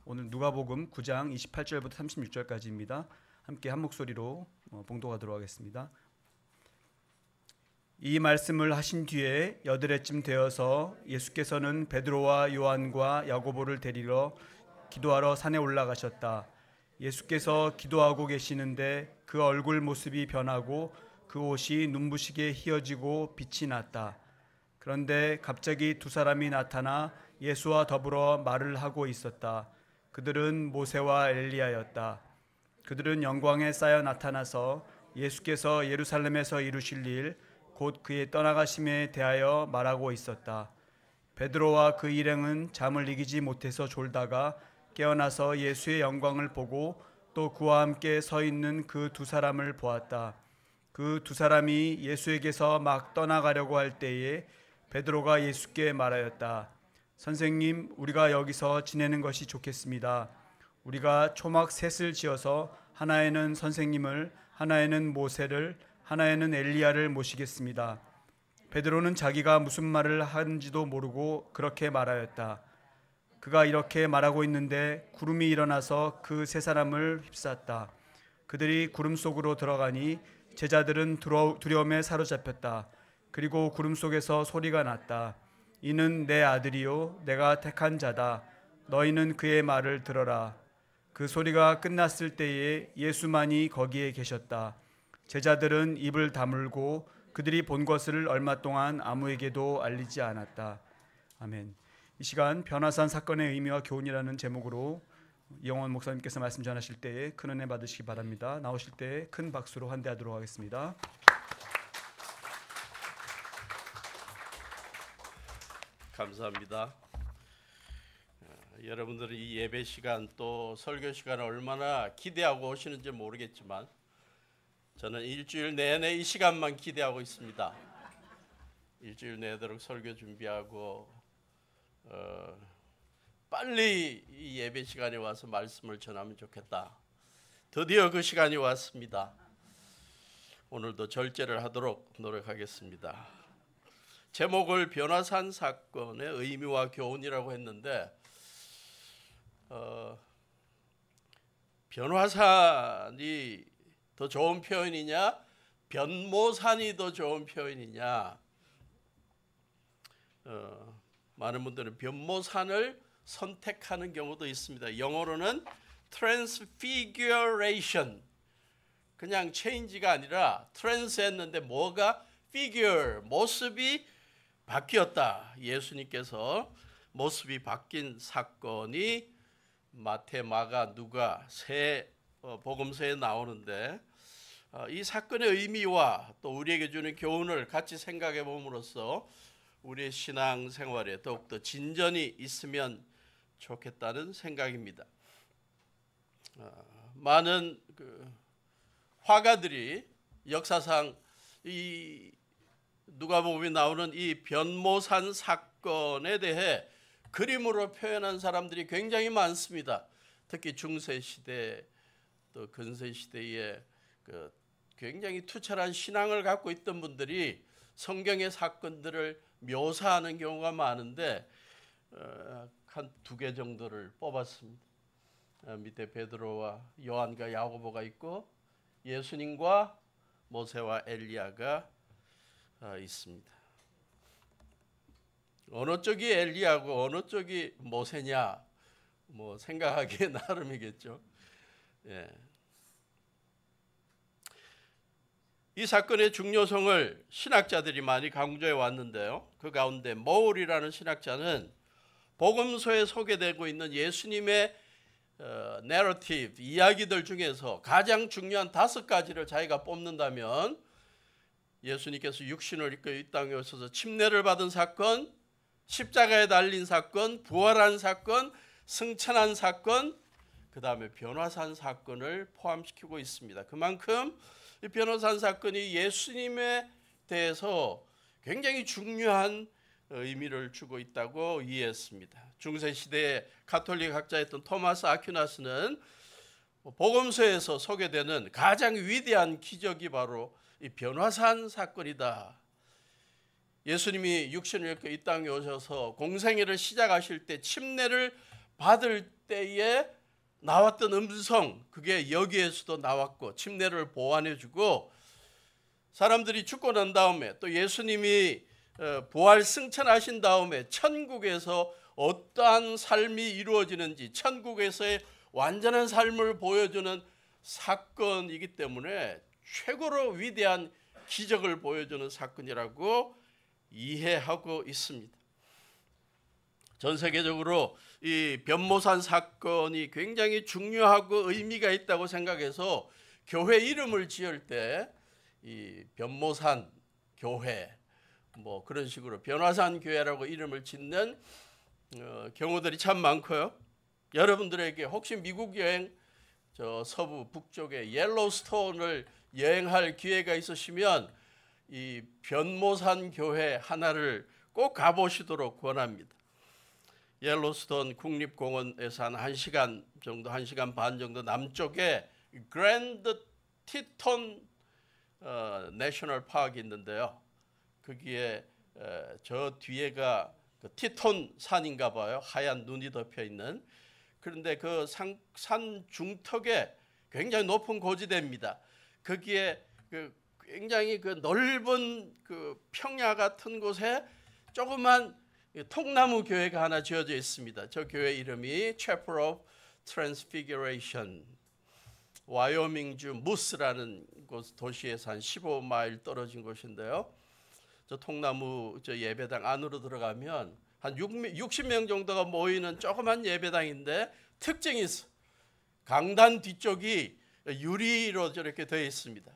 오늘 누가복음 9장 28절부터 36절까지입니다. 함께 한 목소리로 봉독하도록 하겠습니다. 이 말씀을 하신 뒤에 여드레쯤 되어서 예수께서는 베드로와 요한과 야고보를 데리러 기도하러 산에 올라가셨다. 예수께서 기도하고 계시는데 그 얼굴 모습이 변하고 그 옷이 눈부시게 휘어지고 빛이 났다. 그런데 갑자기 두 사람이 나타나 예수와 더불어 말을 하고 있었다. 그들은 모세와 엘리야였다. 그들은 영광에 쌓여 나타나서 예수께서 예루살렘에서 이루실 일, 곧 그의 떠나가심에 대하여 말하고 있었다. 베드로와 그 일행은 잠을 이기지 못해서 졸다가 깨어나서 예수의 영광을 보고 또 그와 함께 서 있는 그 두 사람을 보았다. 그 두 사람이 예수에게서 막 떠나가려고 할 때에 베드로가 예수께 말하였다. 선생님, 우리가 여기서 지내는 것이 좋겠습니다. 우리가 초막 셋을 지어서 하나에는 선생님을, 하나에는 모세를, 하나에는 엘리야를 모시겠습니다. 베드로는 자기가 무슨 말을 하는지도 모르고 그렇게 말하였다. 그가 이렇게 말하고 있는데 구름이 일어나서 그 세 사람을 휩쌌다. 그들이 구름 속으로 들어가니 제자들은 두려움에 사로잡혔다. 그리고 구름 속에서 소리가 났다. 이는 내 아들이요 내가 택한 자다. 너희는 그의 말을 들어라. 그 소리가 끝났을 때에 예수만이 거기에 계셨다. 제자들은 입을 다물고 그들이 본 것을 얼마 동안 아무에게도 알리지 않았다. 아멘. 이 시간 변화산 사건의 의미와 교훈이라는 제목으로 이영원 목사님께서 말씀 전하실 때에 큰 은혜 받으시기 바랍니다. 나오실 때 큰 박수로 환대하도록 하겠습니다. 감사합니다. 여러분들은 이 예배 시간 또 설교 시간을 얼마나 기대하고 오시는지 모르겠지만 저는 일주일 내내 이 시간만 기대하고 있습니다. 일주일 내도록 설교 준비하고 빨리 이 예배 시간에 와서 말씀을 전하면 좋겠다. 드디어 그 시간이 왔습니다. 오늘도 절제를 하도록 노력하겠습니다. 제목을 변화산 사건의 의미와 교훈이라고 했는데 변화산이 더 좋은 표현이냐 변모산이 더 좋은 표현이냐, 많은 분들은 변모산을 선택하는 경우도 있습니다. 영어로는 transfiguration, 그냥 change가 아니라 trans 했는데 뭐가 figure, 모습이 바뀌었다. 예수님께서 모습이 바뀐 사건이 마태, 마가, 누가 세 복음서에 나오는데 이 사건의 의미와 또 우리에게 주는 교훈을 같이 생각해 봄으로써 우리의 신앙 생활에 더욱더 진전이 있으면 좋겠다는 생각입니다. 많은 화가들이 역사상 이 누가복음에 나오는 이 변모산 사건에 대해 그림으로 표현한 사람들이 굉장히 많습니다. 특히 중세시대 또 근세시대에 굉장히 투철한 신앙을 갖고 있던 분들이 성경의 사건들을 묘사하는 경우가 많은데 한 두 개 정도를 뽑았습니다. 밑에 베드로와 요한과 야고보가 있고 예수님과 모세와 엘리야가 있습니다. 어느 쪽이 엘리야고 어느 쪽이 모세냐, 뭐 생각하기에 나름이겠죠. 예. 이 사건의 중요성을 신학자들이 많이 강조해 왔는데요. 그 가운데 모울이라는 신학자는 복음서에 소개되고 있는 예수님의 내러티브, 이야기들 중에서 가장 중요한 5가지를 자기가 뽑는다면 예수님께서 육신을 입고 이 땅에 오셔서 침례를 받은 사건, 십자가에 달린 사건, 부활한 사건, 승천한 사건, 그 다음에 변화산 사건을 포함시키고 있습니다. 그만큼 이 변화산 사건이 예수님에 대해서 굉장히 중요한 의미를 주고 있다고 이해했습니다. 중세시대의 가톨릭 학자였던 토마스 아퀴나스는 복음서에서 소개되는 가장 위대한 기적이 바로 이 변화산 사건이다. 예수님이 육신을 입고 이 땅에 오셔서 공생애를 시작하실 때 침례를 받을 때에 나왔던 음성, 그게 여기에서도 나왔고 침례를 보완해주고, 사람들이 죽고 난 다음에 또 예수님이 부활 승천하신 다음에 천국에서 어떠한 삶이 이루어지는지, 천국에서의 완전한 삶을 보여주는 사건이기 때문에 최고로 위대한 기적을 보여주는 사건이라고 이해하고 있습니다. 전 세계적으로 이 변모산 사건이 굉장히 중요하고 의미가 있다고 생각해서 교회 이름을 지을 때 이 변모산 교회, 뭐 그런 식으로 변화산 교회라고 이름을 짓는 경우들이 참 많고요. 여러분들에게 혹시 미국 여행, 저 서부 북쪽의 옐로스톤을 여행할 기회가 있으시면 이 변모산 교회 하나를 꼭 가보시도록 권합니다. 옐로스톤 국립공원에서 한 1시간 정도, 1시간 반 정도 남쪽에 그랜드 티톤 내셔널 파크가 있는데요. 거기에 저 뒤에가 그 티톤 산인가 봐요. 하얀 눈이 덮여 있는. 그런데 그 산 중턱에 굉장히 높은 고지대입니다. 거기에 그 굉장히 그 넓은 그 평야 같은 곳에 조그만 통나무 교회가 하나 지어져 있습니다. 저 교회 이름이 Chapel of Transfiguration. 와이오밍주 무스라는 곳 도시에서 한 15마일 떨어진 곳인데요. 저 통나무 저 예배당 안으로 들어가면 한 60명 정도가 모이는 조그만 예배당인데 특징이 있어. 강단 뒤쪽이 유리로 저렇게 되어 있습니다.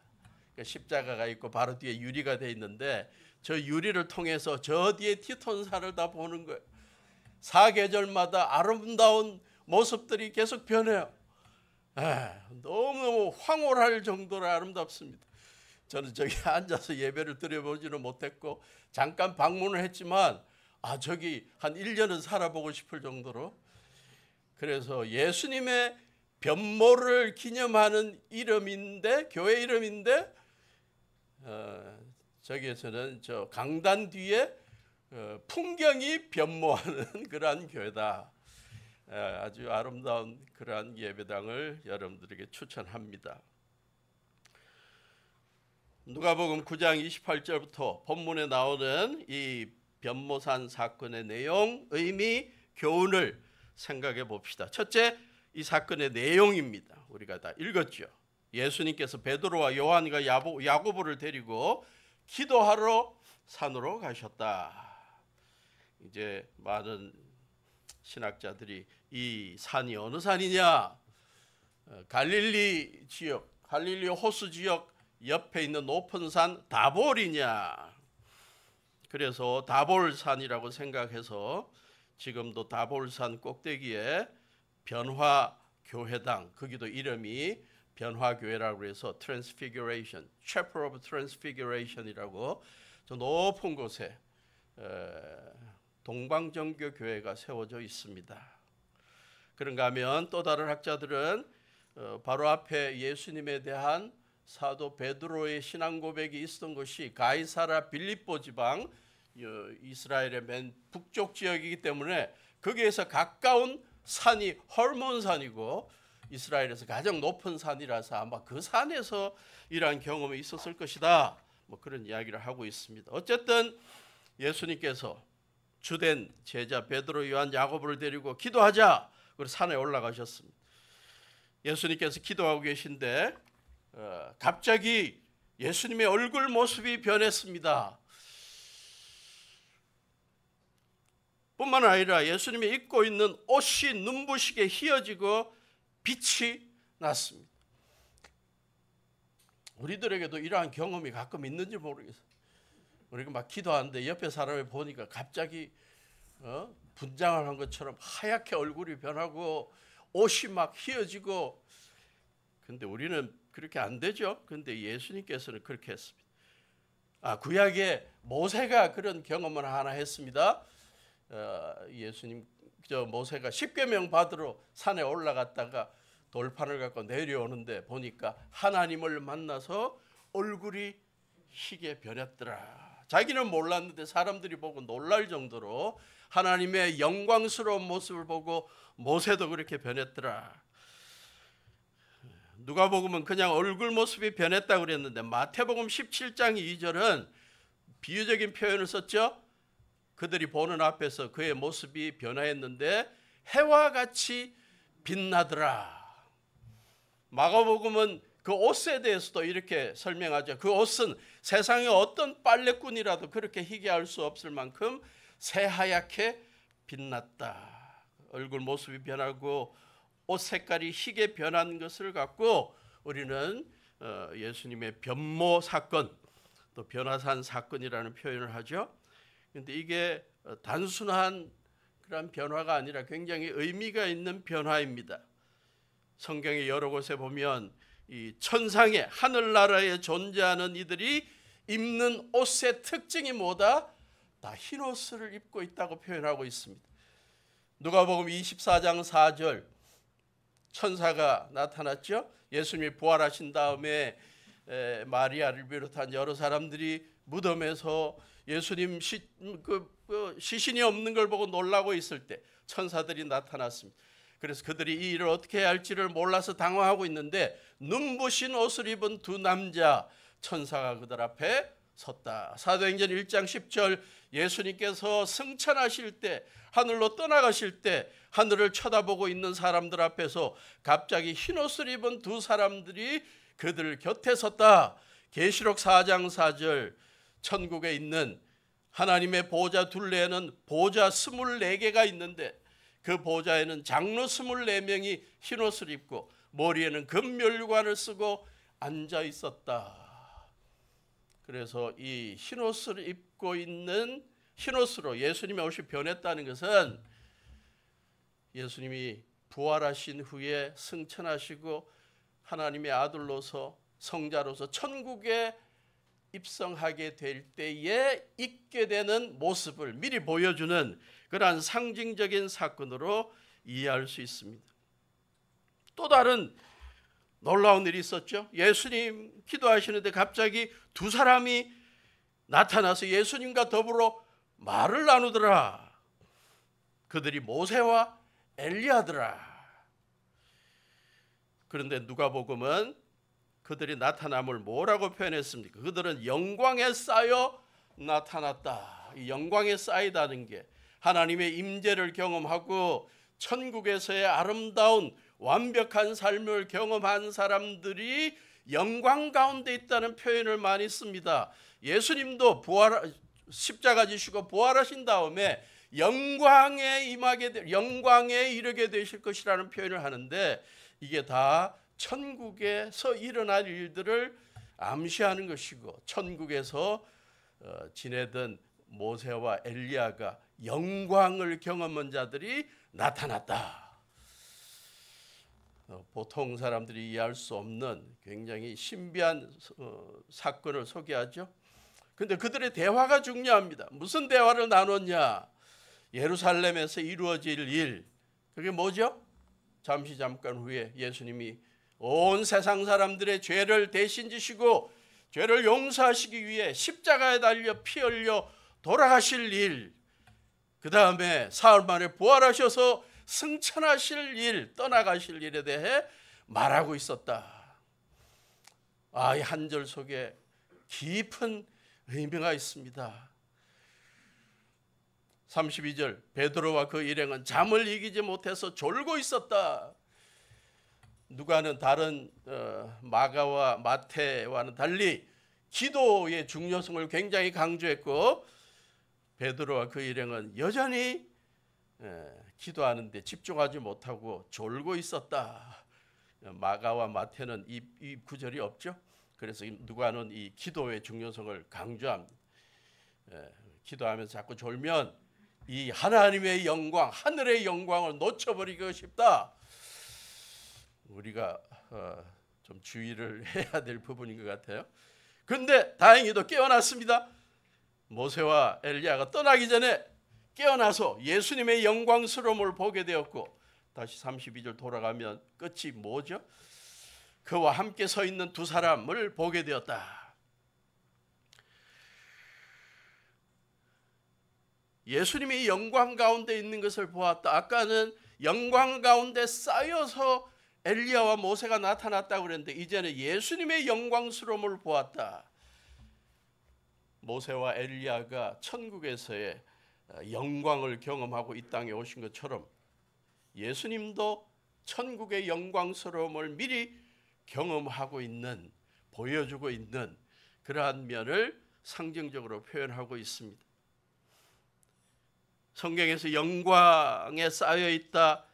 그러니까 십자가가 있고 바로 뒤에 유리가 되어 있는데 저 유리를 통해서 저 뒤에 티톤산을 다 보는 거예요. 사계절마다 아름다운 모습들이 계속 변해요. 너무 황홀할 정도로 아름답습니다. 저는 저기 앉아서 예배를 드려보지는 못했고 잠깐 방문을 했지만 저기 한 1년은 살아보고 싶을 정도로. 그래서 예수님의 변모를 기념하는 이름인데, 교회 이름인데 저기에서는 저 강단 뒤에 풍경이 변모하는 그러한 교회다. 아주 아름다운 그러한 예배당을 여러분들에게 추천합니다. 누가복음 9장 28절부터 본문에 나오는 이 변모산 사건의 내용, 의미, 교훈을 생각해 봅시다. 첫째, 이 사건의 내용입니다. 우리가 다 읽었죠. 예수님께서 베드로와 요한과 야고보를 데리고 기도하러 산으로 가셨다. 이제 많은 신학자들이 이 산이 어느 산이냐? 갈릴리 지역, 갈릴리 호수 지역 옆에 있는 높은 산 다볼이냐? 그래서 다볼산이라고 생각해서 지금도 다볼산 꼭대기에 변화교회당, 거기도 이름이 변화교회라고 해서 Transfiguration, Chapel of Transfiguration이라고 저 높은 곳에 동방정교 교회가 세워져 있습니다. 그런가 하면 또 다른 학자들은 바로 앞에 예수님에 대한 사도 베드로의 신앙 고백이 있었던 곳이 가이사라 빌립보 지방, 이스라엘의 맨 북쪽 지역이기 때문에 거기에서 가까운 산이 헐몬산이고 이스라엘에서 가장 높은 산이라서 아마 그 산에서 이러한 경험이 있었을 것이다. 뭐 그런 이야기를 하고 있습니다. 어쨌든 예수님께서 주된 제자 베드로, 요한, 야고보를 데리고 기도하자. 그래서 산에 올라가셨습니다. 예수님께서 기도하고 계신데 갑자기 예수님의 얼굴 모습이 변했습니다. 뿐만 아니라 예수님이 입고 있는 옷이 눈부시게 휘어지고 빛이 났습니다. 우리들에게도 이러한 경험이 가끔 있는지 모르겠어요. 우리가 막 기도하는데 옆에 사람을 보니까 갑자기 분장을 한 것처럼 하얗게 얼굴이 변하고 옷이 막 휘어지고. 근데 우리는 그렇게 안 되죠. 근데 예수님께서는 그렇게 했습니다. 구약에 모세가 그런 경험을 하나 했습니다. 예수님 모세가 십계명 받으러 산에 올라갔다가 돌판을 갖고 내려오는데 보니까 하나님을 만나서 얼굴이 희게 변했더라. 자기는 몰랐는데 사람들이 보고 놀랄 정도로 하나님의 영광스러운 모습을 보고 모세도 그렇게 변했더라. 누가복음은 그냥 얼굴 모습이 변했다고 그랬는데 마태복음 17장 2절은 비유적인 표현을 썼죠. 그들이 보는 앞에서 그의 모습이 변화했는데 해와 같이 빛나더라. 마가복음은 그 옷에 대해서도 이렇게 설명하죠. 그 옷은 세상의 어떤 빨래꾼이라도 그렇게 희게할 수 없을 만큼 새하얗게 빛났다. 얼굴 모습이 변하고 옷 색깔이 희게 변한 것을 갖고 우리는 예수님의 변모 사건, 또 변화산 사건이라는 표현을 하죠. 그런데 이게 단순한 그런 변화가 아니라 굉장히 의미가 있는 변화입니다. 성경의 여러 곳에 보면 이 천상의 하늘나라에 존재하는 이들이 입는 옷의 특징이 뭐다? 다 흰옷을 입고 있다고 표현하고 있습니다. 누가복음 24장 4절 천사가 나타났죠. 예수님이 부활하신 다음에 마리아를 비롯한 여러 사람들이 무덤에서 예수님 시신이 없는 걸 보고 놀라고 있을 때 천사들이 나타났습니다. 그래서 그들이 이 일을 어떻게 해야 할지를 몰라서 당황하고 있는데 눈부신 옷을 입은 두 남자 천사가 그들 앞에 섰다. 사도행전 1장 10절 예수님께서 승천하실 때 하늘로 떠나가실 때 하늘을 쳐다보고 있는 사람들 앞에서 갑자기 흰옷을 입은 두 사람들이 그들 곁에 섰다. 계시록 4장 4절 천국에 있는 하나님의 보좌 둘레에는 보좌 24개가 있는데 그 보좌에는 장로 24명이 흰옷을 입고 머리에는 금면류관을 쓰고 앉아 있었다. 그래서 이 흰옷을 입고 있는 흰옷으로 예수님의 옷이 변했다는 것은 예수님이 부활하신 후에 승천하시고 하나님의 아들로서 성자로서 천국에 입성하게 될 때에 입게 되는 모습을 미리 보여주는 그러한 상징적인 사건으로 이해할 수 있습니다. 또 다른 놀라운 일이 있었죠. 예수님 기도하시는데 갑자기 두 사람이 나타나서 예수님과 더불어 말을 나누더라. 그들이 모세와 엘리야더라. 그런데 누가복음은 그들이 나타남을 뭐라고 표현했습니까? 그들은 영광에 쌓여 나타났다. 이 영광에 쌓이다는 게 하나님의 임재를 경험하고 천국에서의 아름다운 완벽한 삶을 경험한 사람들이 영광 가운데 있다는 표현을 많이 씁니다. 예수님도 십자가 지시고 부활하신 다음에 영광에 이르게 되실 것이라는 표현을 하는데 이게 다 천국에서 일어날 일들을 암시하는 것이고 천국에서 지내던 모세와 엘리야가 영광을 경험한 자들이 나타났다. 보통 사람들이 이해할 수 없는 굉장히 신비한 사건을 소개하죠. 그런데 그들의 대화가 중요합니다. 무슨 대화를 나눴냐? 예루살렘에서 이루어질 일, 그게 뭐죠? 잠깐 후에 예수님이 온 세상 사람들의 죄를 대신 지시고 죄를 용서하시기 위해 십자가에 달려 피 흘려 돌아가실 일, 그 다음에 사흘 만에 부활하셔서 승천하실 일, 떠나가실 일에 대해 말하고 있었다. 이 한 절 속에 깊은 의미가 있습니다. 32절 베드로와 그 일행은 잠을 이기지 못해서 졸고 있었다. 누가는 다른 마가와 마태와는 달리 기도의 중요성을 굉장히 강조했고 베드로와 그 일행은 여전히 기도하는데 집중하지 못하고 졸고 있었다. 마가와 마태는 이 구절이 없죠. 그래서 누가는 이 기도의 중요성을 강조합니다. 기도하면서 자꾸 졸면 이 하나님의 영광, 하늘의 영광을 놓쳐버리기 쉽다. 우리가 좀 주의를 해야 될 부분인 것 같아요. 그런데 다행히도 깨어났습니다. 모세와 엘리야가 떠나기 전에 깨어나서 예수님의 영광스러움을 보게 되었고 다시 32절 돌아가면 끝이 뭐죠? 그와 함께 서 있는 두 사람을 보게 되었다. 예수님이 영광 가운데 있는 것을 보았다. 아까는 영광 가운데 쌓여서 엘리야와 모세가 나타났다고 그랬는데 이제는 예수님의 영광스러움을 보았다. 모세와 엘리야가 천국에서의 영광을 경험하고 이 땅에 오신 것처럼 예수님도 천국의 영광스러움을 미리 경험하고 있는, 보여주고 있는 그러한 면을 상징적으로 표현하고 있습니다. 성경에서 영광에 쌓여 있다,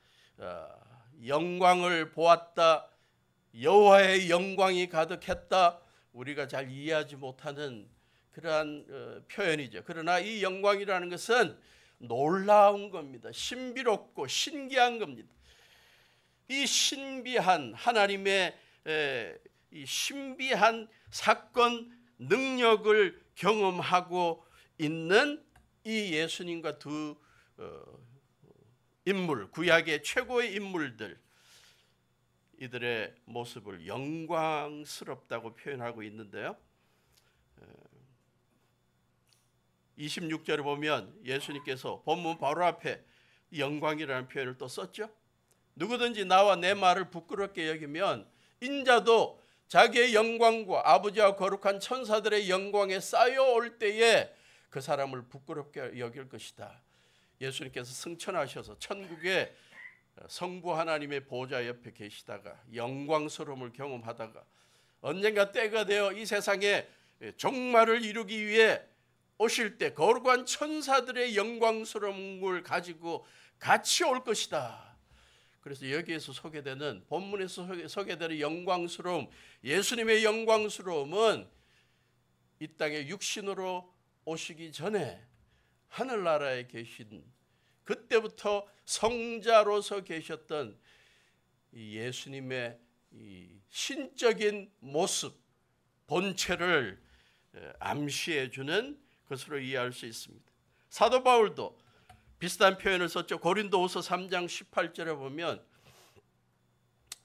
영광을 보았다, 여호와의 영광이 가득했다, 우리가 잘 이해하지 못하는 그러한 표현이죠. 그러나 이 영광이라는 것은 놀라운 겁니다. 신비롭고 신기한 겁니다. 이 신비한 하나님의 이 신비한 사건 능력을 경험하고 있는 이 예수님과 두 인물, 구약의 최고의 인물들, 이들의 모습을 영광스럽다고 표현하고 있는데요. 26절에 보면 예수님께서 본문 바로 앞에 영광이라는 표현을 또 썼죠. 누구든지 나와 내 말을 부끄럽게 여기면 인자도 자기의 영광과 아버지와 거룩한 천사들의 영광에 쌓여올 때에 그 사람을 부끄럽게 여길 것이다. 예수님께서 승천하셔서 천국의 성부 하나님의 보좌 옆에 계시다가 영광스러움을 경험하다가 언젠가 때가 되어 이 세상에 종말을 이루기 위해 오실 때 거룩한 천사들의 영광스러움을 가지고 같이 올 것이다. 그래서 여기에서 소개되는, 본문에서 소개되는 영광스러움, 예수님의 영광스러움은 이 땅에 육신으로 오시기 전에 하늘나라에 계신, 그때부터 성자로서 계셨던 이 예수님의 이 신적인 모습, 본체를 암시해 주는 것으로 이해할 수 있습니다. 사도 바울도 비슷한 표현을 썼죠. 고린도후서 3장 18절에 보면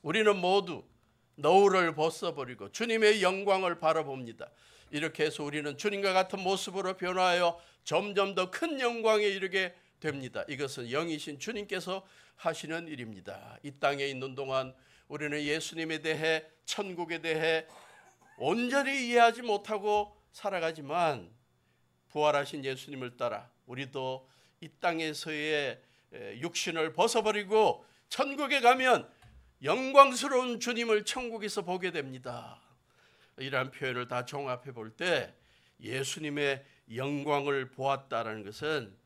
우리는 모두 너울을 벗어버리고 주님의 영광을 바라봅니다. 이렇게 해서 우리는 주님과 같은 모습으로 변화하여 점점 더 큰 영광에 이르게 됩니다. 이것은 영이신 주님께서 하시는 일입니다. 이 땅에 있는 동안 우리는 예수님에 대해, 천국에 대해 온전히 이해하지 못하고 살아가지만 부활하신 예수님을 따라 우리도 이 땅에서의 육신을 벗어버리고 천국에 가면 영광스러운 주님을 천국에서 보게 됩니다. 이러한 표현을 다 종합해 볼 때 예수님의 영광을 보았다라는 것은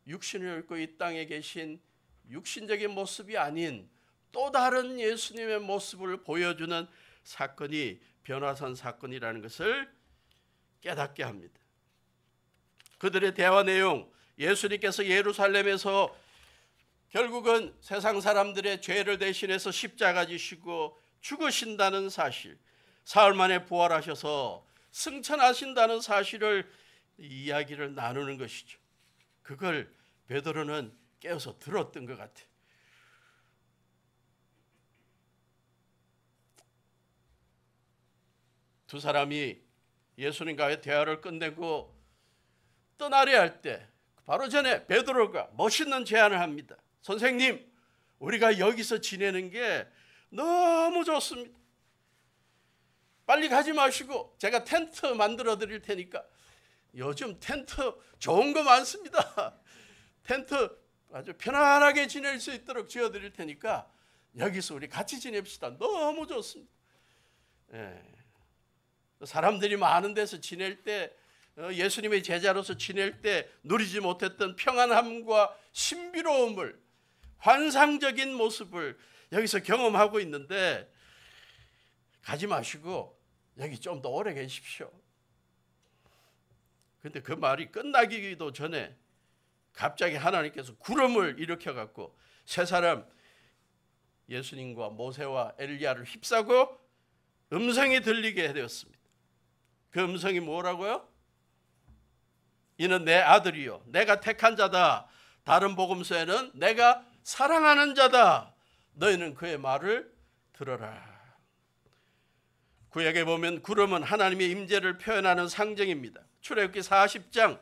육신을 입고 이 땅에 계신 육신적인 모습이 아닌 또 다른 예수님의 모습을 보여주는 사건이 변화산 사건이라는 것을 깨닫게 합니다. 그들의 대화 내용, 예수님께서 예루살렘에서 결국은 세상 사람들의 죄를 대신해서 십자가 지시고 죽으신다는 사실, 사흘 만에 부활하셔서 승천하신다는 사실을 이야기를 나누는 것이죠. 그걸 베드로는 깨어서 들었던 것 같아요. 두 사람이 예수님과의 대화를 끝내고 떠나려 할 때 바로 전에 베드로가 멋있는 제안을 합니다. 선생님, 우리가 여기서 지내는 게 너무 좋습니다. 빨리 가지 마시고 제가 텐트 만들어 드릴 테니까. 요즘 텐트 좋은 거 많습니다. 텐트 아주 편안하게 지낼 수 있도록 지어 드릴 테니까 여기서 우리 같이 지냅시다. 너무 좋습니다. 사람들이 많은 데서 지낼 때, 예수님의 제자로서 지낼 때 누리지 못했던 평안함과 신비로움을, 환상적인 모습을 여기서 경험하고 있는데 가지 마시고 여기 좀 더 오래 계십시오. 그런데 그 말이 끝나기도 전에 갑자기 하나님께서 구름을 일으켜갖고 세 사람, 예수님과 모세와 엘리야를 휩싸고 음성이 들리게 되었습니다. 그 음성이 뭐라고요? 이는 내 아들이요 내가 택한 자다. 다른 복음서에는 내가 사랑하는 자다. 너희는 그의 말을 들어라. 구약에 보면 구름은 하나님의 임재를 표현하는 상징입니다. 출애굽기 40장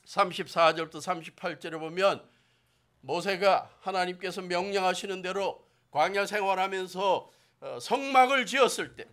34절부터 38절에 보면 모세가 하나님께서 명령하시는 대로 광야 생활하면서 성막을 지었을 때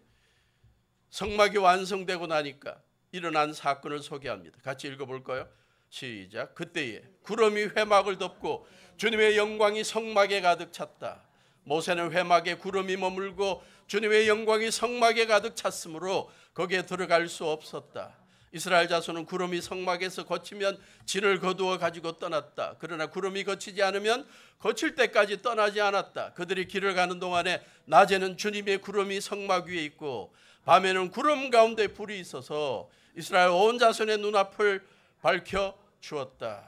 성막이 완성되고 나니까 일어난 사건을 소개합니다. 같이 읽어볼까요? 시작. 그때에 구름이 회막을 덮고 주님의 영광이 성막에 가득 찼다. 모세는 회막에 구름이 머물고 주님의 영광이 성막에 가득 찼으므로 거기에 들어갈 수 없었다. 이스라엘 자손은 구름이 성막에서 거치면 진을 거두어 가지고 떠났다. 그러나 구름이 거치지 않으면 거칠 때까지 떠나지 않았다. 그들이 길을 가는 동안에 낮에는 주님의 구름이 성막 위에 있고 밤에는 구름 가운데 불이 있어서 이스라엘 온 자손의 눈앞을 밝혀 주었다.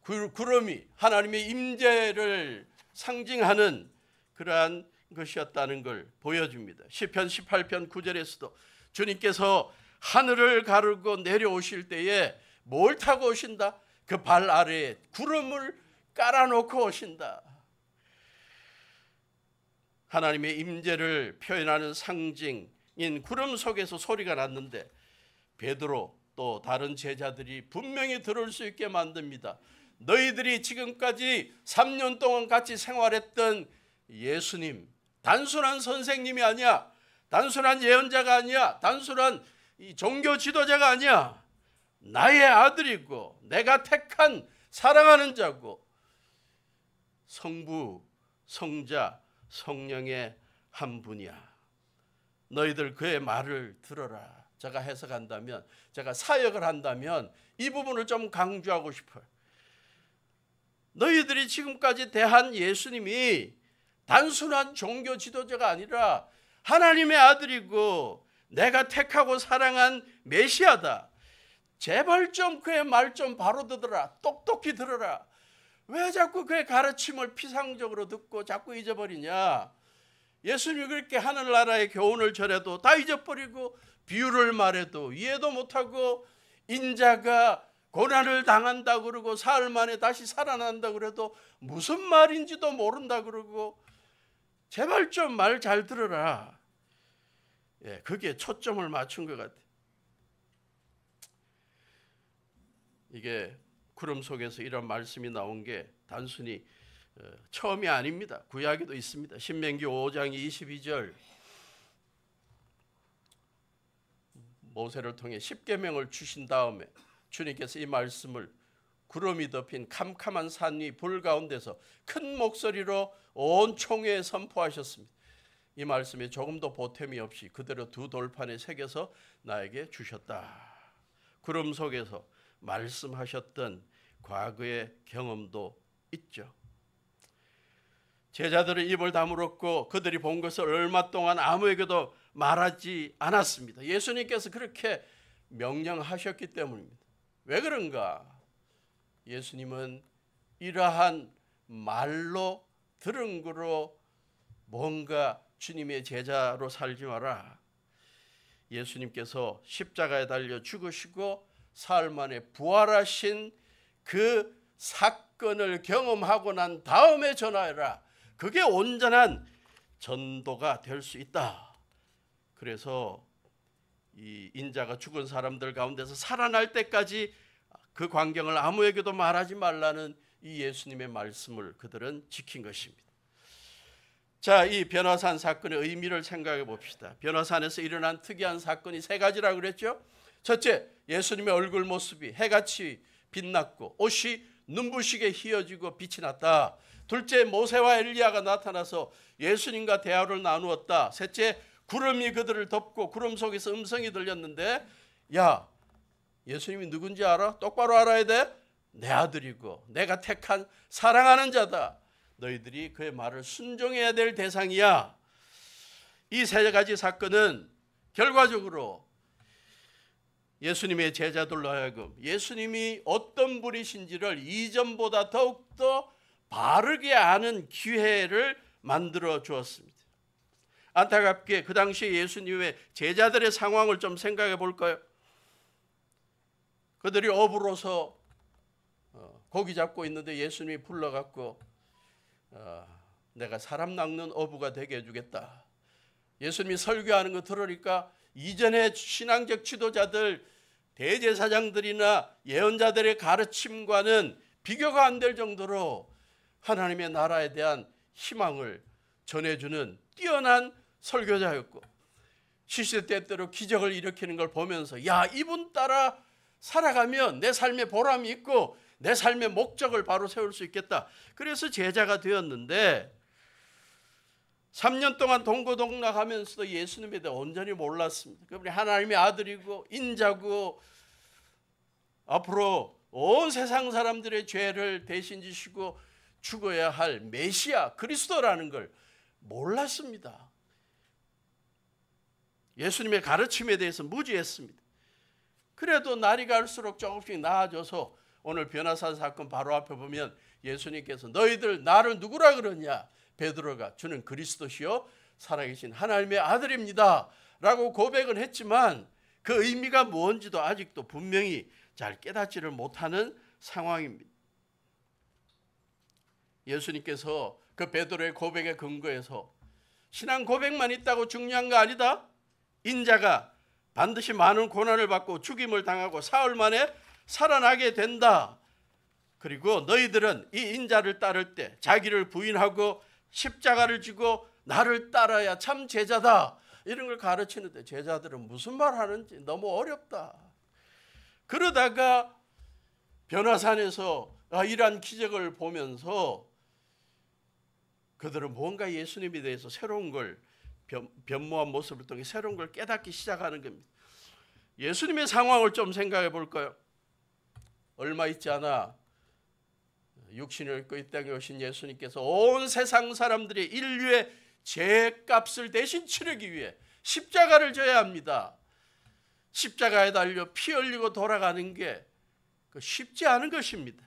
구름이 하나님의 임재를 상징하는 그러한 것이었다는 걸 보여줍니다. 시편 18편 9절에서도 주님께서 하늘을 가르고 내려오실 때에 뭘 타고 오신다? 그 발 아래에 구름을 깔아놓고 오신다. 하나님의 임재를 표현하는 상징인 구름 속에서 소리가 났는데 베드로 또 다른 제자들이 분명히 들을 수 있게 만듭니다. 너희들이 지금까지 3년 동안 같이 생활했던 예수님, 단순한 선생님이 아니야. 단순한 예언자가 아니야. 단순한 종교 지도자가 아니야. 나의 아들이고 내가 택한 사랑하는 자고 성부, 성자, 성령의 한 분이야. 너희들 그의 말을 들어라. 제가 해석한다면, 제가 사역을 한다면 이 부분을 좀 강조하고 싶어요. 너희들이 지금까지 대한 예수님이 단순한 종교 지도자가 아니라 하나님의 아들이고 내가 택하고 사랑한 메시아다. 제발 좀 그의 말 좀 바로 듣어라. 똑똑히 들어라. 왜 자꾸 그의 가르침을 피상적으로 듣고 자꾸 잊어버리냐. 예수님이 그렇게 하늘나라의 교훈을 전해도 다 잊어버리고 비유를 말해도 이해도 못하고 인자가 고난을 당한다 그러고 사흘 만에 다시 살아난다 그래도 무슨 말인지도 모른다 그러고 제발 좀 말 잘 들어라. 예, 그게 초점을 맞춘 것 같아요. 이게 구름 속에서 이런 말씀이 나온 게 단순히 처음이 아닙니다. 구약에도 있습니다. 신명기 5장 22절 모세를 통해 십계명을 주신 다음에 주님께서 이 말씀을 구름이 덮인 캄캄한 산 위 불 가운데서 큰 목소리로 온 총회에 선포하셨습니다. 이 말씀에 조금도 보탬이 없이 그대로 두 돌판에 새겨서 나에게 주셨다. 구름 속에서 말씀하셨던 과거의 경험도 있죠. 제자들은 입을 다물었고 그들이 본 것을 얼마 동안 아무에게도 말하지 않았습니다. 예수님께서 그렇게 명령하셨기 때문입니다. 왜 그런가? 예수님은 이러한 말로 들은 거로 뭔가 주님의 제자로 살지 마라. 예수님께서 십자가에 달려 죽으시고 사흘 만에 부활하신 그 사건을 경험하고 난 다음에 전하여라. 그게 온전한 전도가 될 수 있다. 그래서 이 인자가 죽은 사람들 가운데서 살아날 때까지 그 광경을 아무에게도 말하지 말라는 이 예수님의 말씀을 그들은 지킨 것입니다. 자, 이 변화산 사건의 의미를 생각해 봅시다. 변화산에서 일어난 특이한 사건이 세 가지라고 그랬죠. 첫째, 예수님의 얼굴 모습이 해같이 빛났고 옷이 눈부시게 휘어지고 빛이 났다. 둘째, 모세와 엘리야가 나타나서 예수님과 대화를 나누었다. 셋째, 구름이 그들을 덮고 구름 속에서 음성이 들렸는데 야, 예수님이 누군지 알아? 똑바로 알아야 돼. 내 아들이고 내가 택한 사랑하는 자다. 너희들이 그의 말을 순종해야 될 대상이야. 이 세 가지 사건은 결과적으로 예수님의 제자들로 하여금 예수님이 어떤 분이신지를 이전보다 더욱더 바르게 아는 기회를 만들어 주었습니다. 안타깝게 그 당시에 예수님의 제자들의 상황을 좀 생각해 볼까요? 그들이 어부로서 고기 잡고 있는데 예수님이 불러갖고 내가 사람 낚는 어부가 되게 해주겠다. 예수님이 설교하는 거 들으니까 이전에 신앙적 지도자들 대제사장들이나 예언자들의 가르침과는 비교가 안 될 정도로 하나님의 나라에 대한 희망을 전해주는 뛰어난 설교자였고, 시시때때로 기적을 일으키는 걸 보면서 야, 이분 따라 살아가면 내 삶에 보람이 있고 내 삶의 목적을 바로 세울 수 있겠다. 그래서 제자가 되었는데 3년 동안 동고동락하면서도 예수님에 대해 온전히 몰랐습니다. 그분이 하나님의 아들이고 인자고 앞으로 온 세상 사람들의 죄를 대신 지시고 죽어야 할 메시아 그리스도라는 걸 몰랐습니다. 예수님의 가르침에 대해서 무지했습니다. 그래도 날이 갈수록 조금씩 나아져서 오늘 변화산 사건 바로 앞에 보면 예수님께서 너희들 나를 누구라 그러냐? 베드로가 주는 그리스도시요 살아계신 하나님의 아들입니다 라고 고백은 했지만 그 의미가 뭔지도 아직도 분명히 잘 깨닫지를 못하는 상황입니다. 예수님께서 그 베드로의 고백에 근거해서 신앙 고백만 있다고 중요한 거 아니다. 인자가 반드시 많은 고난을 받고 죽임을 당하고 사흘 만에 살아나게 된다. 그리고 너희들은 이 인자를 따를 때 자기를 부인하고 십자가를 지고 나를 따라야 참 제자다. 이런 걸 가르치는데 제자들은 무슨 말 하는지 너무 어렵다. 그러다가 변화산에서 이러한 기적을 보면서 그들은 뭔가 예수님에 대해서 새로운 걸 변모한 모습을 통해 새로운 걸 깨닫기 시작하는 겁니다. 예수님의 상황을 좀 생각해 볼까요? 얼마 있지 않아 육신을 입고 이 땅에 오신 예수님께서 온 세상 사람들의 인류의 죄값을 대신 치르기 위해 십자가를 져야 합니다. 십자가에 달려 피 흘리고 돌아가는 게 쉽지 않은 것입니다.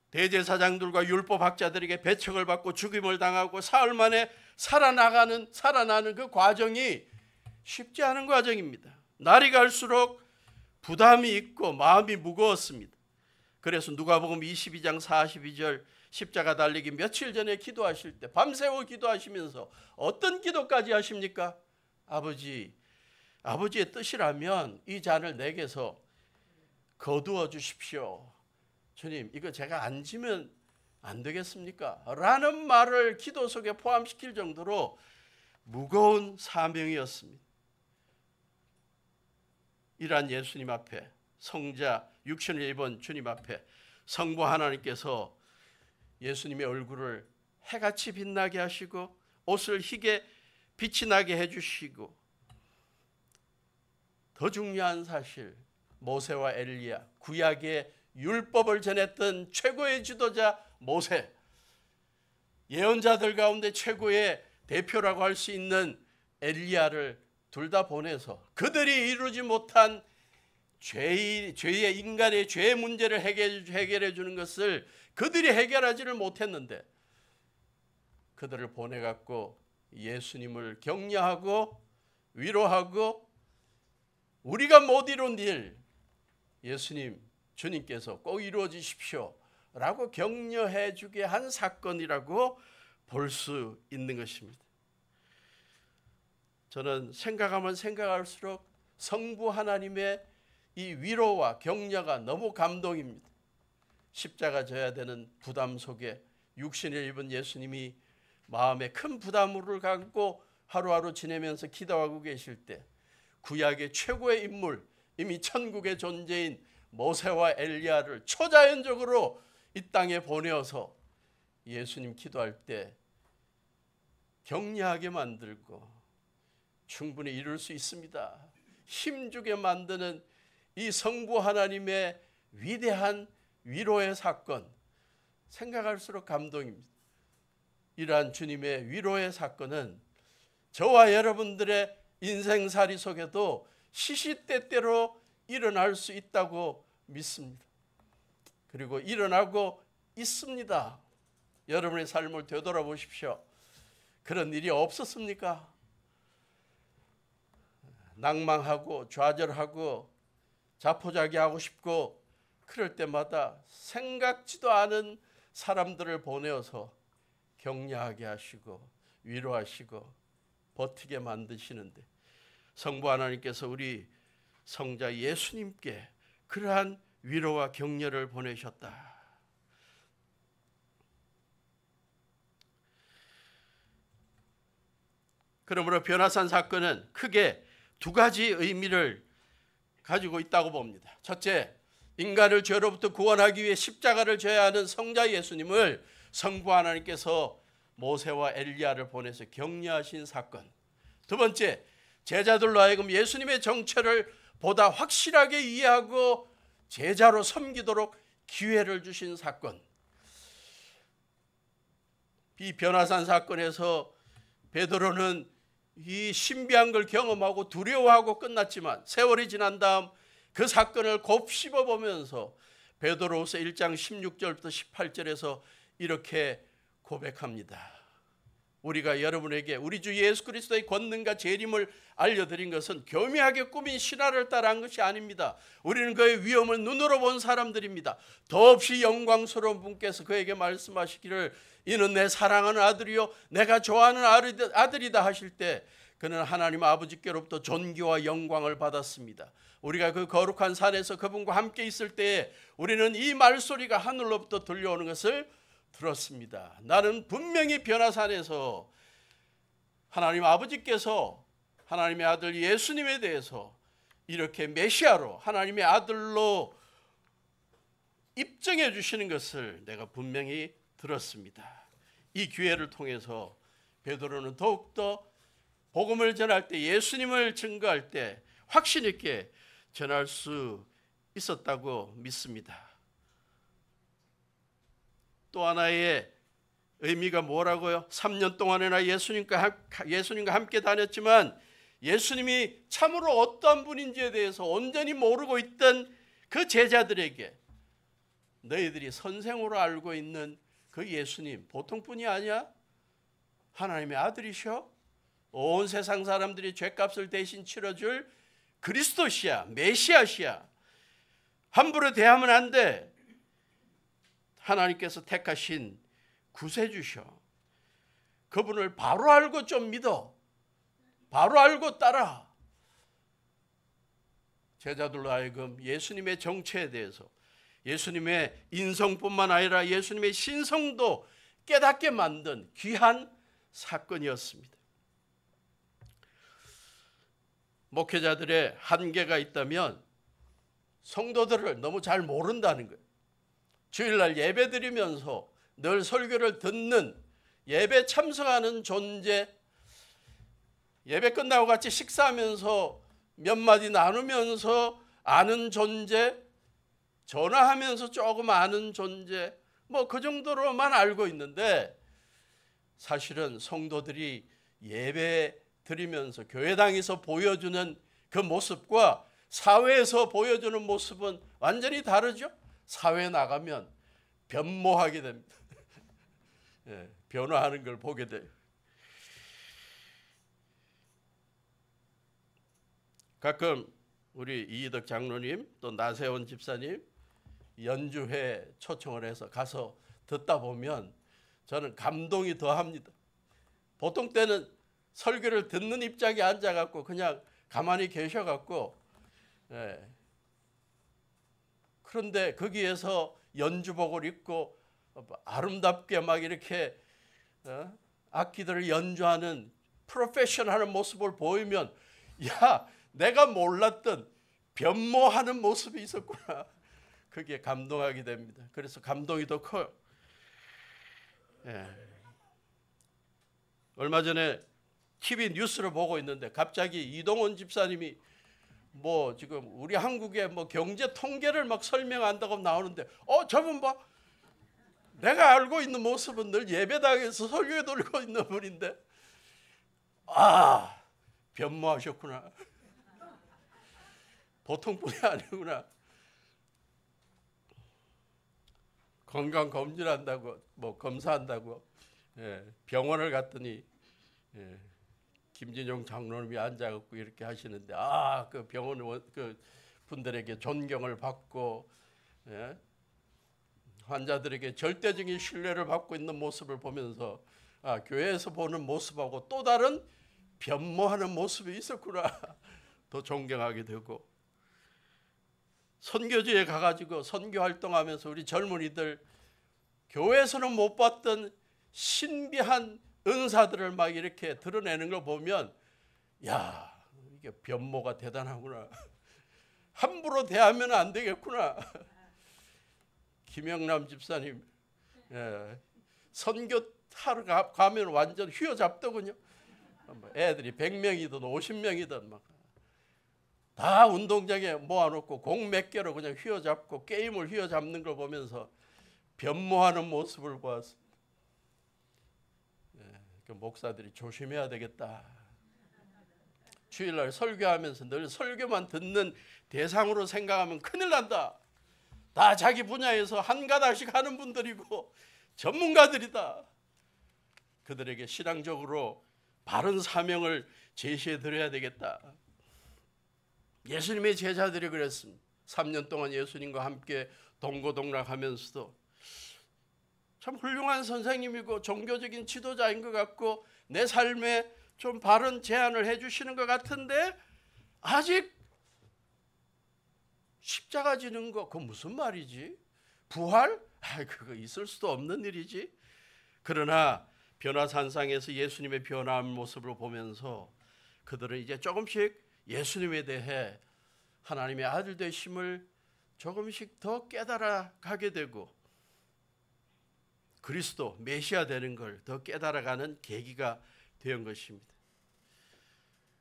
대제사장들과 율법학자들에게 배척을 받고 죽임을 당하고 사흘 만에 살아나는 그 과정이 쉽지 않은 과정입니다. 날이 갈수록 부담이 있고 마음이 무거웠습니다. 그래서 누가복음 22장 42절 십자가 달리기 며칠 전에 기도하실 때 밤새워 기도하시면서 어떤 기도까지 하십니까? 아버지의 뜻이라면 이 잔을 내게서 거두어 주십시오. 주님, 이거 제가 안 지면 안 되겠습니까? 라는 말을 기도 속에 포함시킬 정도로 무거운 사명이었습니다. 이러한 예수님 앞에, 성자 육신을 입은 주님 앞에 성부 하나님께서 예수님의 얼굴을 해같이 빛나게 하시고 옷을 희게 빛이 나게 해주시고, 더 중요한 사실, 모세와 엘리야, 구약의 율법을 전했던 최고의 지도자 모세, 예언자들 가운데 최고의 대표라고 할 수 있는 엘리야를 둘 다 보내서 그들이 이루지 못한 죄의 인간의 죄의 문제를 해결해 주는 것을 그들이 해결하지를 못했는데 그들을 보내갖고 예수님을 격려하고 위로하고 우리가 못 이룬 일 예수님 주님께서 꼭 이루어 주십시오 라고 격려해 주게 한 사건이라고 볼 수 있는 것입니다. 저는 생각하면 생각할수록 성부 하나님의 이 위로와 격려가 너무 감동입니다. 십자가 져야 되는 부담 속에 육신을 입은 예수님이 마음에 큰 부담을 갖고 하루하루 지내면서 기도하고 계실 때 구약의 최고의 인물, 이미 천국의 존재인 모세와 엘리야를 초자연적으로 이 땅에 보내어서 예수님 기도할 때 격려하게 만들고 충분히 이룰 수 있습니다. 힘주게 만드는 이 성부 하나님의 위대한 위로의 사건, 생각할수록 감동입니다. 이러한 주님의 위로의 사건은 저와 여러분들의 인생살이 속에도 시시때때로 일어날 수 있다고 믿습니다. 그리고 일어나고 있습니다. 여러분의 삶을 되돌아보십시오. 그런 일이 없었습니까? 낭망하고 좌절하고 자포자기하고 싶고 그럴 때마다 생각지도 않은 사람들을 보내어서 격려하게 하시고 위로하시고 버티게 만드시는데 성부 하나님께서 우리 성자 예수님께 그러한 위로와 격려를 보내셨다. 그러므로 변화산 사건은 크게 두 가지 의미를 가지고 있다고 봅니다. 첫째, 인간을 죄로부터 구원하기 위해 십자가를 져야 하는 성자 예수님을 성부 하나님께서 모세와 엘리야를 보내서 격려하신 사건. 두 번째, 제자들로 하여금 예수님의 정체를 보다 확실하게 이해하고 제자로 섬기도록 기회를 주신 사건. 이 변화산 사건에서 베드로는 이 신비한 걸 경험하고 두려워하고 끝났지만 세월이 지난 다음 그 사건을 곱씹어보면서 베드로후서 1장 16절부터 18절에서 이렇게 고백합니다. 우리가 여러분에게 우리 주 예수 그리스도의 권능과 재림을 알려드린 것은 교묘하게 꾸민 신화를 따라한 것이 아닙니다. 우리는 그의 위엄을 눈으로 본 사람들입니다. 더없이 영광스러운 분께서 그에게 말씀하시기를 이는 내 사랑하는 아들이요 내가 좋아하는 아들이다 하실 때 그는 하나님 아버지께로부터 존귀와 영광을 받았습니다. 우리가 그 거룩한 산에서 그분과 함께 있을 때에 우리는 이 말소리가 하늘로부터 들려오는 것을 들었습니다. 나는 분명히 변화산에서 하나님 아버지께서 하나님의 아들 예수님에 대해서 이렇게 메시아로 하나님의 아들로 입증해 주시는 것을 내가 분명히 들었습니다. 이 기회를 통해서 베드로는 더욱더 복음을 전할 때 예수님을 증거할 때 확신 있게 전할 수 있었다고 믿습니다. 또 하나의 의미가 뭐라고요? 3년 동안이나 예수님과 함께 다녔지만 예수님이 참으로 어떠한 분인지에 대해서 온전히 모르고 있던 그 제자들에게 너희들이 선생으로 알고 있는 그 예수님 보통 분이 아니야? 하나님의 아들이셔? 온 세상 사람들이 죄값을 대신 치러줄 그리스도시야, 메시아시야. 함부로 대하면 안 돼. 하나님께서 택하신 구세주셔. 그분을 바로 알고 좀 믿어. 바로 알고 따라. 제자들로 하여금 예수님의 정체에 대해서 예수님의 인성뿐만 아니라 예수님의 신성도 깨닫게 만든 귀한 사건이었습니다. 목회자들의 한계가 있다면 성도들을 너무 잘 모른다는 거예요. 주일날 예배 드리면서 늘 설교를 듣는 예배 참석하는 존재, 예배 끝나고 같이 식사하면서 몇 마디 나누면서 아는 존재, 전화하면서 조금 아는 존재, 뭐 그 정도로만 알고 있는데 사실은 성도들이 예배 드리면서 교회당에서 보여주는 그 모습과 사회에서 보여주는 모습은 완전히 다르죠. 사회에 나가면 변모하게 됩니다. 예, 변화하는 걸 보게 돼요. 가끔 우리 이희덕 장로님 또 나세원 집사님 연주회 초청을 해서 가서 듣다 보면 저는 감동이 더합니다. 보통 때는 설교를 듣는 입장에 앉아갖고 그냥 가만히 계셔갖고 그런데 거기에서 연주복을 입고 아름답게 막 이렇게 악기들을 연주하는 프로페셔널한 모습을 보이면 야 내가 몰랐던 변모하는 모습이 있었구나. 그게 감동하게 됩니다. 그래서 감동이 더 커요. 얼마 전에 TV 뉴스를 보고 있는데 갑자기 이동원 집사님이 뭐 지금 우리 한국의 뭐 경제 통계를 막 설명한다고 나오는데 저분 봐. 내가 알고 있는 모습은 늘 예배당에서 설교에 돌고 있는 분인데 변모하셨구나. 보통 분이 아니구나. 건강 검진한다고 뭐 검사한다고 병원을 갔더니 김진용 장로님이 앉아갖고 이렇게 하시는데 그 병원 그 분들에게 존경을 받고 환자들에게 절대적인 신뢰를 받고 있는 모습을 보면서 교회에서 보는 모습하고 또 다른 변모하는 모습이 있었구나. 더 존경하게 되고 선교지에 가가지고 선교 활동하면서 우리 젊은이들 교회에서는 못 봤던 신비한 은사들을 막 이렇게 드러내는 걸 보면 야, 이게 변모가 대단하구나. 함부로 대하면 안 되겠구나. 김영남 집사님 선교하러 가면 완전 휘어잡더군요. 애들이 100명이든 50명이든 막 다 운동장에 모아놓고 공 몇 개로 그냥 휘어잡고 게임을 휘어잡는 걸 보면서 변모하는 모습을 보았습니다. 그 목사들이 조심해야 되겠다. 주일날 설교하면서 늘 설교만 듣는 대상으로 생각하면 큰일 난다. 다 자기 분야에서 한 가닥씩 하는 분들이고 전문가들이다. 그들에게 신앙적으로 바른 사명을 제시해 드려야 되겠다. 예수님의 제자들이 그랬습니다. 3년 동안 예수님과 함께 동고동락하면서도 참 훌륭한 선생님이고 종교적인 지도자인 것 같고 내 삶에 좀 바른 제안을 해주시는 것 같은데 아직 십자가 지는 거 그거 무슨 말이지? 부활? 그거 있을 수도 없는 일이지. 그러나 변화산상에서 예수님의 변화한 모습을 보면서 그들은 이제 조금씩 예수님에 대해 하나님의 아들 되심을 조금씩 더 깨달아 가게 되고 그리스도 메시아 되는 걸 더 깨달아가는 계기가 된 것입니다.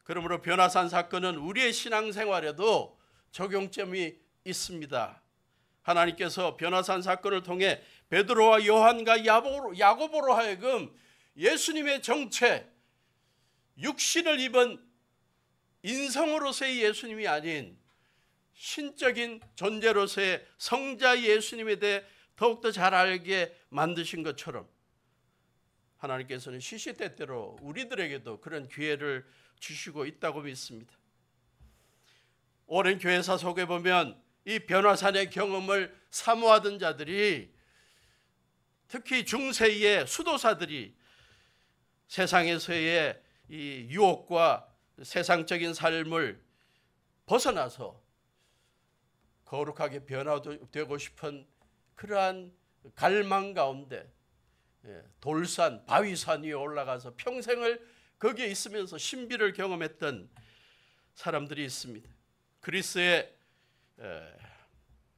그러므로 변화산 사건은 우리의 신앙생활에도 적용점이 있습니다. 하나님께서 변화산 사건을 통해 베드로와 요한과 야고보로 하여금 예수님의 정체, 육신을 입은 인성으로서의 예수님이 아닌 신적인 존재로서의 성자 예수님에 대해 더욱더 잘 알게 만드신 것처럼 하나님께서는 시시때때로 우리들에게도 그런 기회를 주시고 있다고 믿습니다. 오랜 교회사 속에 보면 이 변화산의 경험을 사모하던 자들이 특히 중세의 수도사들이 세상에서의 이 유혹과 세상적인 삶을 벗어나서 거룩하게 변화되고 싶은 그러한 갈망 가운데 돌산, 바위산 위에 올라가서 평생을 거기에 있으면서 신비를 경험했던 사람들이 있습니다. 그리스의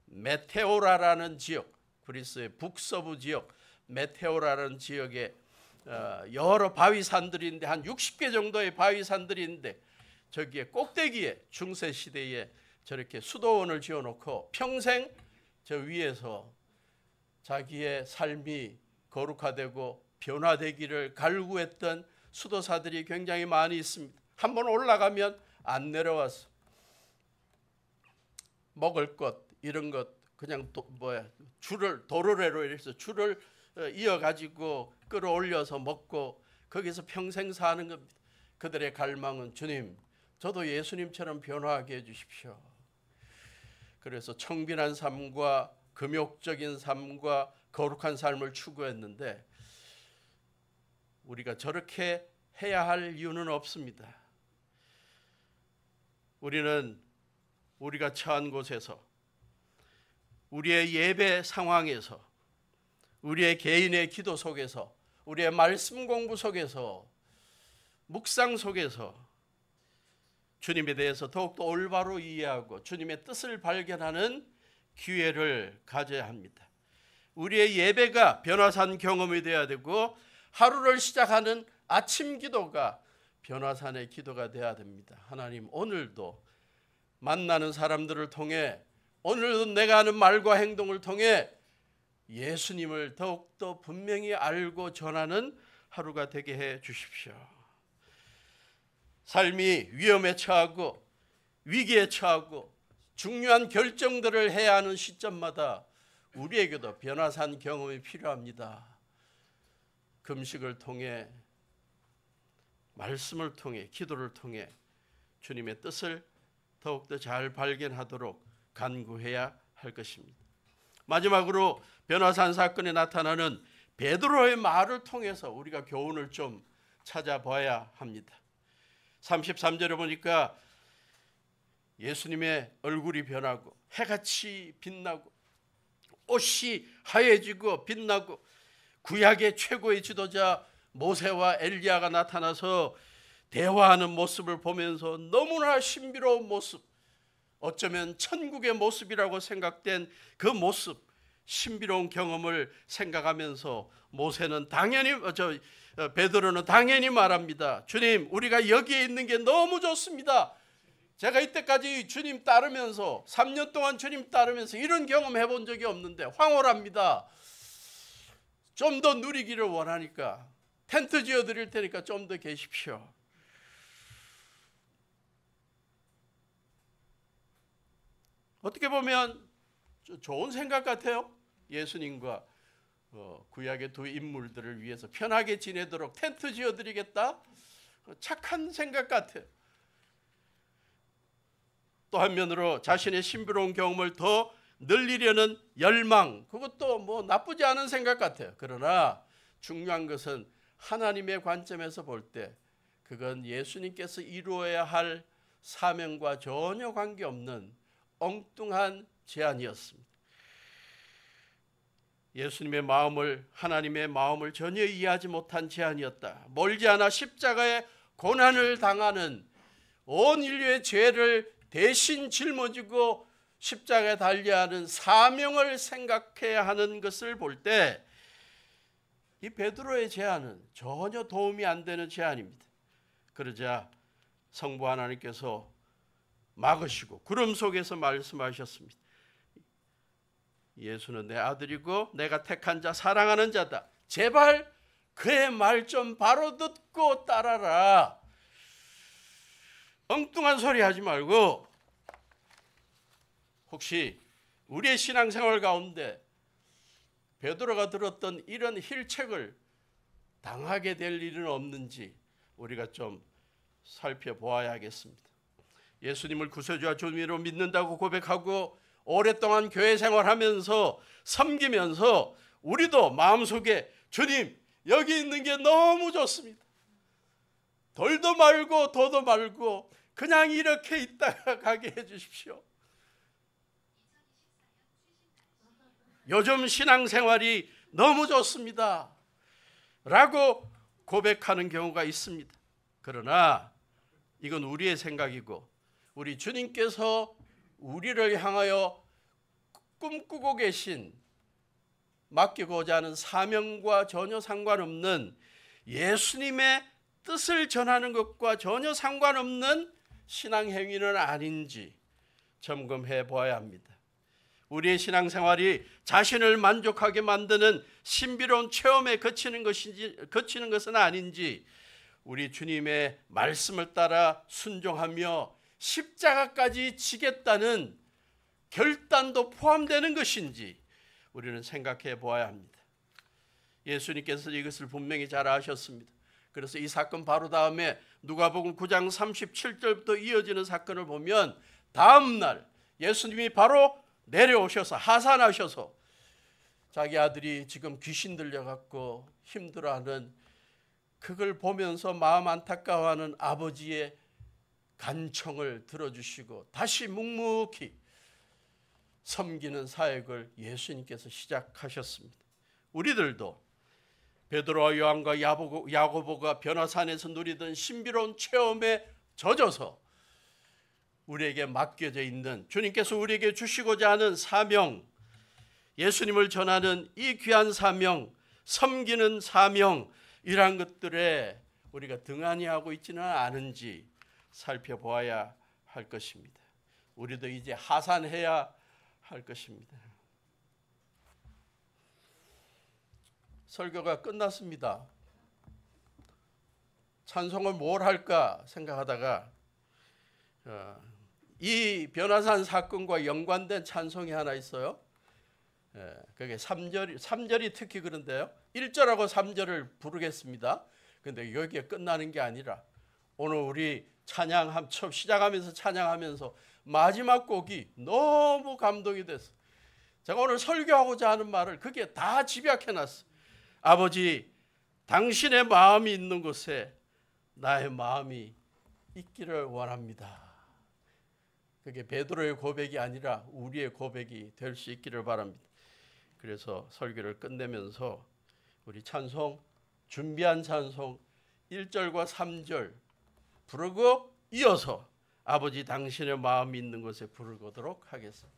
메테오라라는 지역, 그리스의 북서부 지역 메테오라라는 지역에 여러 바위산들이 있는데 한 60개 정도의 바위산들이 있는데 저기에 꼭대기에 중세 시대에 저렇게 수도원을 지어놓고 평생 저 위에서 자기의 삶이 거룩화되고 변화되기를 갈구했던 수도사들이 굉장히 많이 있습니다. 한번 올라가면 안 내려와서 먹을 것 이런 것 그냥 줄을 도르래로 이렇게 줄을 이어가지고 끌어올려서 먹고 거기서 평생 사는 겁니다. 그들의 갈망은 주님, 저도 예수님처럼 변화하게 해주십시오. 그래서 청빈한 삶과 금욕적인 삶과 거룩한 삶을 추구했는데 우리가 저렇게 해야 할 이유는 없습니다. 우리는 우리가 처한 곳에서 우리의 예배 상황에서 우리의 개인의 기도 속에서 우리의 말씀 공부 속에서 묵상 속에서 주님에 대해서 더욱더 올바로 이해하고 주님의 뜻을 발견하는 기회를 가져야 합니다. 우리의 예배가 변화산 경험이 되어야 되고 하루를 시작하는 아침 기도가 변화산의 기도가 되어야 됩니다. 하나님, 오늘도 만나는 사람들을 통해 오늘도 내가 하는 말과 행동을 통해 예수님을 더욱더 분명히 알고 전하는 하루가 되게 해 주십시오. 삶이 위험에 처하고 위기에 처하고 중요한 결정들을 해야 하는 시점마다 우리에게도 변화산 경험이 필요합니다. 금식을 통해 말씀을 통해 기도를 통해 주님의 뜻을 더욱더 잘 발견하도록 간구해야 할 것입니다. 마지막으로 변화산 사건에 나타나는 베드로의 말을 통해서 우리가 교훈을 좀 찾아봐야 합니다. 33절에 보니까 예수님의 얼굴이 변하고 해같이 빛나고 옷이 하얘지고 빛나고 구약의 최고의 지도자 모세와 엘리야가 나타나서 대화하는 모습을 보면서 너무나 신비로운 모습, 어쩌면 천국의 모습이라고 생각된 그 모습, 신비로운 경험을 생각하면서 모세는 당연히 베드로는 당연히 말합니다. 주님, 우리가 여기에 있는 게 너무 좋습니다. 제가 이때까지 주님 따르면서 3년 동안 주님 따르면서 이런 경험 해본 적이 없는데 황홀합니다. 좀 더 누리기를 원하니까 텐트 지어드릴 테니까 좀 더 계십시오. 어떻게 보면 좋은 생각 같아요. 예수님과 구약의 두 인물들을 위해서 편하게 지내도록 텐트 지어드리겠다. 착한 생각 같아요. 또 한면으로 자신의 신비로운 경험을 더 늘리려는 열망, 그것도 뭐 나쁘지 않은 생각 같아요. 그러나 중요한 것은 하나님의 관점에서 볼 때 그건 예수님께서 이루어야 할 사명과 전혀 관계없는 엉뚱한 제안이었습니다. 예수님의 마음을, 하나님의 마음을 전혀 이해하지 못한 제안이었다. 멀지 않아 십자가의 고난을 당하는 온 인류의 죄를 대신 짊어지고 십자가에 달려야 하는 사명을 생각해야 하는 것을 볼 때 이 베드로의 제안은 전혀 도움이 안 되는 제안입니다. 그러자 성부 하나님께서 막으시고 구름 속에서 말씀하셨습니다. 예수는 내 아들이고 내가 택한 자, 사랑하는 자다. 제발 그의 말 좀 바로 듣고 따라라. 엉뚱한 소리 하지 말고, 혹시 우리의 신앙생활 가운데 베드로가 들었던 이런 힐책을 당하게 될 일은 없는지 우리가 좀 살펴보아야 하겠습니다. 예수님을 구세주와 주님으로 믿는다고 고백하고 오랫동안 교회 생활하면서 섬기면서 우리도 마음속에 주님, 여기 있는 게 너무 좋습니다. 덜도 말고 더도 말고 그냥 이렇게 있다가 가게 해 주십시오. 요즘 신앙생활이 너무 좋습니다 라고 고백하는 경우가 있습니다. 그러나 이건 우리의 생각이고 우리 주님께서 우리를 향하여 꿈꾸고 계신, 맡기고자 하는 사명과 전혀 상관없는, 예수님의 뜻을 전하는 것과 전혀 상관없는 신앙행위는 아닌지 점검해 보아야 합니다. 우리의 신앙생활이 자신을 만족하게 만드는 신비로운 체험에 그치는 것은 아닌지, 우리 주님의 말씀을 따라 순종하며 십자가까지 지겠다는 결단도 포함되는 것인지 우리는 생각해 보아야 합니다. 예수님께서 이것을 분명히 잘 아셨습니다. 그래서 이 사건 바로 다음에 누가복음 9장 37절부터 이어지는 사건을 보면 다음 날 예수님이 바로 내려오셔서 하산하셔서 자기 아들이 지금 귀신 들려갖고 힘들어하는, 그걸 보면서 마음 안타까워하는 아버지의 간청을 들어주시고 다시 묵묵히 섬기는 사역을 예수님께서 시작하셨습니다. 우리들도 베드로와 요한과 야고보가 변화산에서 누리던 신비로운 체험에 젖어서 우리에게 맡겨져 있는, 주님께서 우리에게 주시고자 하는 사명, 예수님을 전하는 이 귀한 사명, 섬기는 사명, 이러한 것들에 우리가 등한히 하고 있지는 않은지 살펴보아야 할 것입니다. 우리도 이제 하산해야 할 것입니다. 설교가 끝났습니다. 찬송을 뭘 할까 생각하다가 이 변화산 사건과 연관된 찬송이 하나 있어요. 그게 3절이 특히 그런데요. 1절하고 3절을 부르겠습니다. 근데 여기에 끝나는 게 아니라 오늘 우리 찬양 처음 시작하면서 찬양하면서 마지막 곡이 너무 감동이 됐어요. 제가 오늘 설교하고자 하는 말을 그게 다 집약해놨어요. 아버지, 당신의 마음이 있는 곳에 나의 마음이 있기를 원합니다. 그게 베드로의 고백이 아니라 우리의 고백이 될 수 있기를 바랍니다. 그래서 설교를 끝내면서 우리 찬송, 준비한 찬송 1절과 3절 부르고 이어서 아버지 당신의 마음이 있는 곳에 부르도록 하겠습니다.